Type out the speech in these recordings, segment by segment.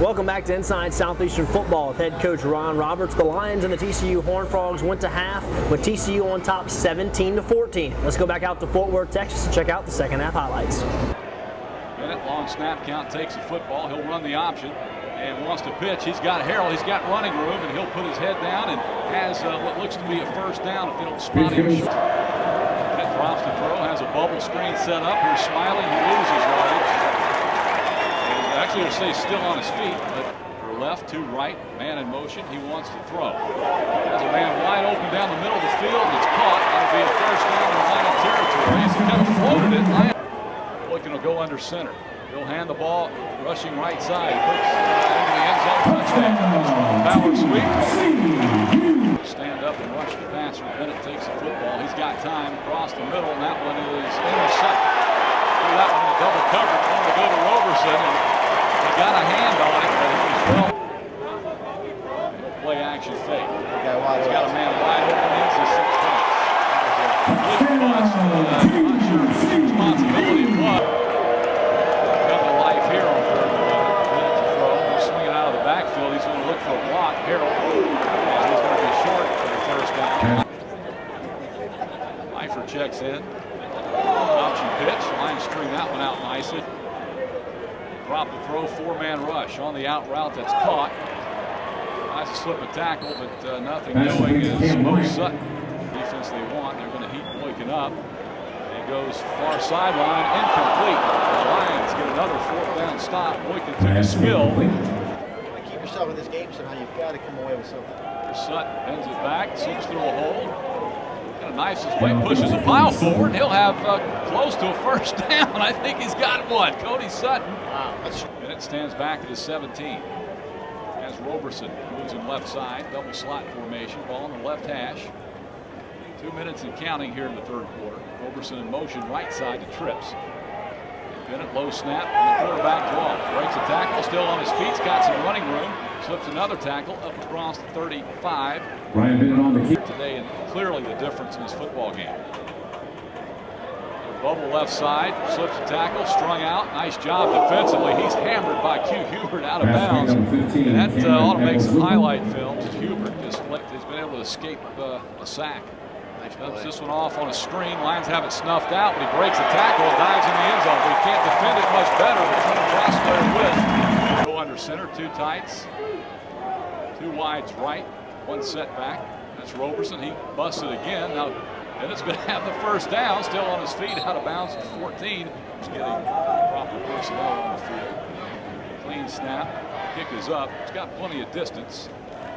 Welcome back to Inside Southeastern Football with head coach Ron Roberts. The Lions and the TCU Horned Frogs went to half with TCU on top 17-14. Let's go back out to Fort Worth, Texas to check out the second half highlights. Minute long snap count, takes the football. He'll run the option and wants to pitch. He's got Harrell. He's got running room, and he'll put his head down and has what looks to be a first down if they don't spot him. Bennett drops the throw, has a bubble screen set up. Here's Smiley. He loses yardage. Actually, he'll stay still on his feet, but from left to right, man in motion. He wants to throw. Has a man wide open down the middle of the field. It's caught. That'll be a first down in Lion territory. He's kind of floated it. Looking to go under center. He'll hand the ball, rushing right side. Puts into the end zone. Touchdown. Power sweep. Stand up and rush the passer. Bennett takes the football. He's got time across the middle, and that one is intercepted. That one in double coverage. Want to go to Roberson. He got a hand on it, but he was well. Play action fake. He's got a man wide open. He's a 6 points. That was a big bust. I'm not sure whose responsibility it was. Got the life here on third minute to throw. He's swinging out of the backfield. He's going to look for a block. Harrell. And he's going to be short for the first down. Pfeiffer checks in. Option pitch. Lions string that one out nicely. Drop the throw, 4-man rush on the out route that's caught. Tries to slip a tackle, but nothing doing is Mo Sutton. Defense they want. They're going to heat Boykin up. It goes far sideline, incomplete. The Lions get another 4th down stop. Boykin took a spill. To keep yourself in this game somehow, you've got to come away with something. Sutton bends it back, slips through a hole. Kind of knifes his way, pushes a pile forward, and he'll have close to a first down. I think he's got one. Cody Sutton. Wow. And it stands back at the 17. As Roberson moves him left side, double slot formation, ball on the left hash. 2 minutes and counting here in the third quarter. Roberson in motion, right side to trips. Bennett low snap, and the quarterback draw. Breaks a tackle, still on his feet, he's got some running room. Slips another tackle up across the 35. Ryan Bennett on the kick today, and clearly the difference in his football game. Bubble left side, slips a tackle, strung out. Nice job defensively. He's hammered by Q Hubert out of bounds. And that ought to make some highlight films. Hubert just has been able to escape a sack. Dumps this one off on a screen. Lions have it snuffed out, but he breaks a tackle and dives in the end zone. But he can't defend it much better. But trying to cross there with. Go under center, 2 tights. 2 wides right, 1 setback. That's Roberson. He busts it again. Now, Bennett's going to have the first down, still on his feet, out of bounds at 14. He's getting proper personnel on the field. Clean snap, kick is up. He's got plenty of distance,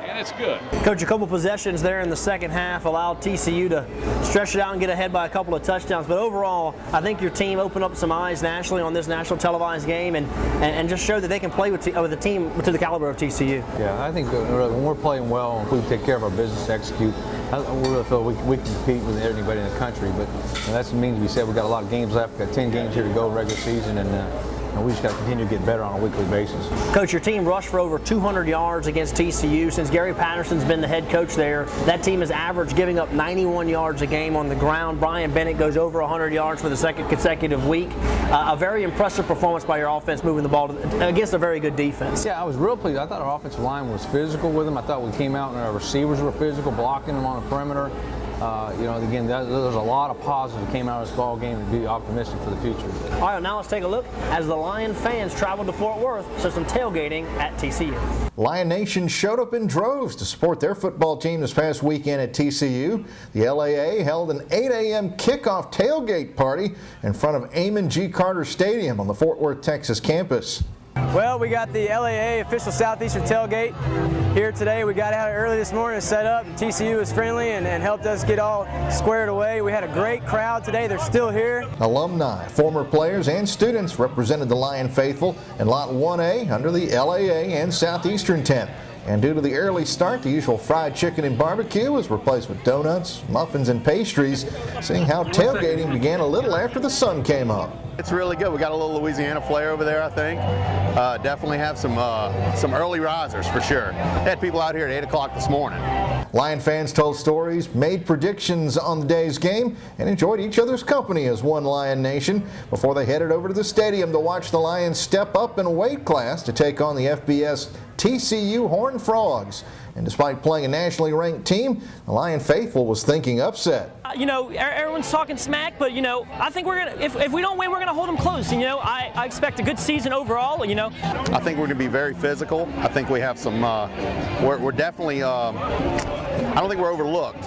and it's good. Coach, a couple possessions there in the second half allowed TCU to stretch it out and get ahead by a couple of touchdowns. But overall, I think your team opened up some eyes nationally on this national televised game and just showed that they can play with a team to the caliber of TCU. Yeah, I think when we're playing well, if we take care of our business, execute, we really feel we can compete with anybody in the country. But that means we said we've got a lot of games left. We've got 10 games here to go regular season, and we just got to continue to get better on a weekly basis. Coach, your team rushed for over 200 yards against TCU. Since Gary Patterson's been the head coach there, that team has averaged giving up 91 yards a game on the ground. Brian Bennett goes over 100 yards for the second consecutive week. A very impressive performance by your offense moving the ball against a very good defense. Yeah, I was real pleased. I thought our offensive line was physical with them. I thought we came out and our receivers were physical, blocking them on the perimeter. Again, there's a lot of positive that came out of this ball game to be optimistic for the future. All right, now let's take a look as the Lion fans traveled to Fort Worth, so some tailgating at TCU. Lion Nation showed up in droves to support their football team this past weekend at TCU. The LAA held an 8 a.m. kickoff tailgate party in front of Amon G. Carter Stadium on the Fort Worth, Texas campus. Well, we got the LAA official Southeastern tailgate here today. We got out early this morning to set up. TCU was friendly and helped us get all squared away. We had a great crowd today. They're still here. Alumni, former players, and students represented the Lion faithful in Lot 1A under the LAA and Southeastern tent. And due to the early start, the usual fried chicken and barbecue was replaced with donuts, muffins, and pastries, seeing how tailgating began a little after the sun came up. It's really good. We got a little Louisiana flair over there, I think. Definitely have some early risers for sure. Had people out here at 8 o'clock this morning. Lion fans told stories, made predictions on the day's game, and enjoyed each other's company as one Lion Nation before they headed over to the stadium to watch the Lions step up in weight class to take on the FBS TCU Horned Frogs. And despite playing a nationally ranked team, the Lion faithful was thinking upset. You know, everyone's talking smack, but, you know, I think we're going to, if we don't win, we're going to hold them close. You know, I expect a good season overall, you know. I think we're going to be very physical. I think we have some, we're definitely, I don't think we're overlooked.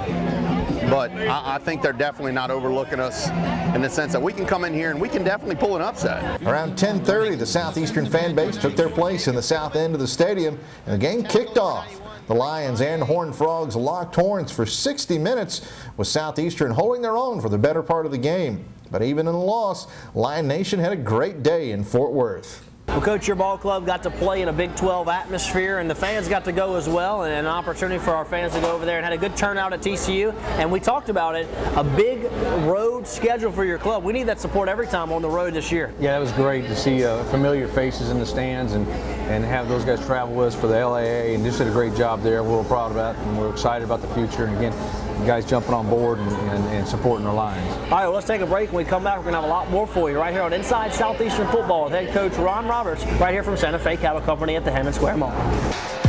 But I think they're definitely not overlooking us in the sense that we can come in here and we can definitely pull an upset. Around 10:30, the Southeastern fan base took their place in the south end of the stadium, and the game kicked off. The Lions and Horned Frogs locked horns for 60 minutes, with Southeastern holding their own for the better part of the game. But even in the loss, Lion Nation had a great day in Fort Worth. Well, Coach, your ball club got to play in a Big 12 atmosphere, and the fans got to go as well, and an opportunity for our fans to go over there and had a good turnout at TCU. And we talked about it, a big road schedule for your club. We need that support every time on the road this year. Yeah, it was great to see familiar faces in the stands and have those guys travel with us for the LAA, and just did a great job there. We're real proud of that, and we're excited about the future. And again, the guys jumping on board and supporting our Lions. All right, well, let's take a break. When we come back, we're going to have a lot more for you right here on Inside Southeastern Football with head coach Ron Roberts, right here from Santa Fe Cattle Company at the Hammond Square Mall.